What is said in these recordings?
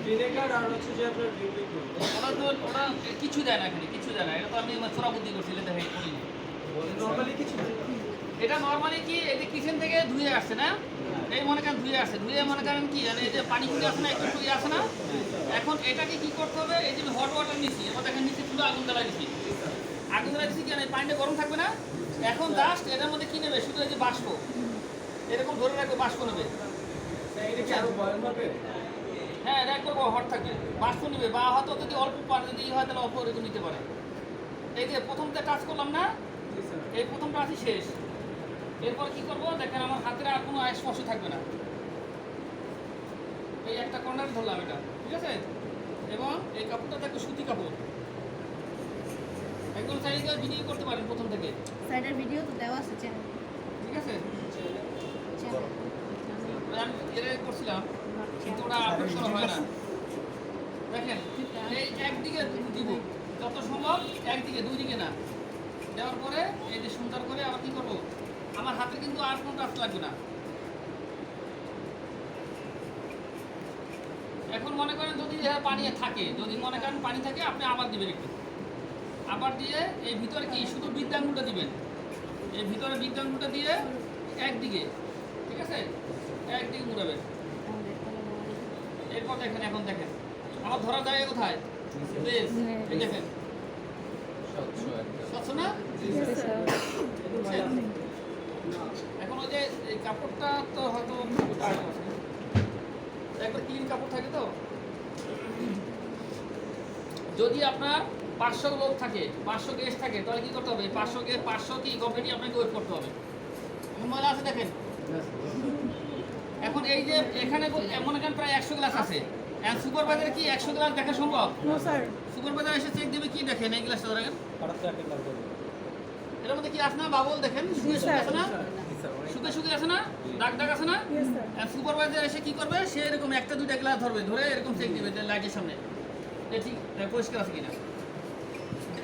Vinegar আর হচ্ছে যে আপনার ভিনেগার ওরা কিছু দেয় না, এখানে কিছু দেয় না। এটা তো আমি চোরা বুদ্ধি করছি, এটা দেখে করিনি। নরমালি কিছু এটা নর্মালি কি এই যে কিচেন থেকে ধুয়ে আসছে না, এই মনে করেন ধুয়ে আসছে, ধুয়ে মনে করেন কি এই যে পানি ফুটে আসে না, একটু ফুটে আসে না। এখন এটাকে কি করতে হবে, এই যে হট ওয়াটার নিচ্ছি, এবার দেখেন নিচে চুলা আগুন জ্বালা দিচ্ছি, আগুন জ্বালা দিচ্ছি কেন, এই পানিটা গরম থাকবে না। এখন জাস্ট এটার মধ্যে কি নেবে, শুধু এই যে বাষ্প এরকম ধরে রাখবে, বাষ্প নেবে। এটা কি আরো বয়ল হবে? হ্যাঁ, এটা একবার হট থাকবে, বাষ্প নেবে, বা হয়তো যদি অল্প পানি যদি হয় তাহলে অল্প এরকম নিতে পারে। এই যে প্রথমটা টাচ করলাম না, এই প্রথম টাচই শেষ। এরপর কি করবো দেখেন, আমার হাতের আর কোনো স্পর্শ থাকবে না। এই একটা কর্নার ধরলাম এটা, ঠিক আছে। এবং এই কাপড়টা দেখো সুতি কাপড়, একদম চাইলে ভিডিও করতে পারেন প্রথম থেকে, সাইডের ভিডিও তো দেওয়া আছে চ্যানেল। ঠিক আছে। আমি এর আগে করছিলাম কিন্তু ওটা আপলোড করা হয় না। দেখেন এই একদিকে দিব, যত সম্ভব একদিকে, দুই দিকে না। দেওয়ার পরে এই যে সুন্দর করে আবার কি করবো, আমার হাতে কিন্তু আর কোনো টাচ লাগবে না। এখন মনে করেন যদি পানি থাকে, যদি মনে করেন পানি থাকে, আপনি আবার দিবেন একটু, আবার দিয়ে এই ভিতরে কি শুধু বৃদ্ধাঙ্গুলটা দিবেন, এই ভিতরে বৃদ্ধাঙ্গুলটা দিয়ে একদিকে, ঠিক আছে, একদিকে মুড়াবেন। এরপর দেখেন, এখন দেখেন আমার ধরার জায়গা কোথায়, প্লিজ এই দেখেন স্বচ্ছ না। এখন ওই যে এই কাপড়টা তো হয়তো একবার ক্লিন কাপড় থাকে তো। যদি আপনার 500 লোক থাকে, 500 গেস্ট থাকে, তাহলে কি করতে হবে, 500 কি কোম্পানি আপনাকে ওয়েট করতে হবে। ময়লা আছে দেখেন। এখন এই যে এখানে মনে করেন প্রায় 100 গ্লাস আছে, এখন সুপারভাইজার কি 100 গ্লাস দেখা সম্ভব? সুপারভাইজার এসে চেক দেবে, কি দেখেন এই গ্লাসটা দেখেন, এর মধ্যে কি আছে না, বাবল দেখেন, শুকিয়ে শুকিয়ে আছে না, শুকিয়ে শুকিয়ে আছে না, দাগ দাগ আছে না। সুপারভাইজার এসে কি করবে, সে এরকম একটা দুইটা গ্লাস ধরবে, ধরে এরকম চেক দিবে লাইটের সামনে, ঠিক পরিষ্কার আছে কিনা।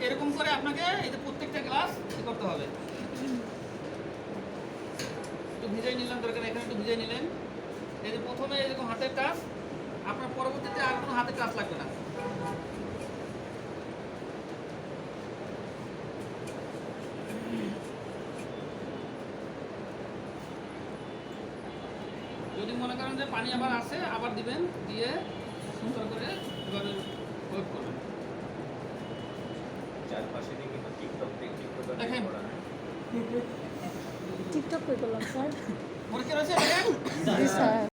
এরকম করে আপনাকে এই যে প্রত্যেকটা গ্লাস করতে হবে। একটু ভিজাই নিলাম, দরকার এখানে একটু ভিজাই নিলেন। এই যে প্রথমে এরকম হাতের টাচ, আপনার পরবর্তীতে আর কোনো হাতের টাচ লাগবে না। যদি মনে করেন যে পানি আবার আসে, আবার দিবেন, দিয়ে সুন্দর করে এভাবে ওয়েট করবেন। চারপাশে কিন্তু টিকটক দেখেন টিকটক করে করলাম স্যার। পরিষ্কার হয়েছে দেখেন। জি স্যার।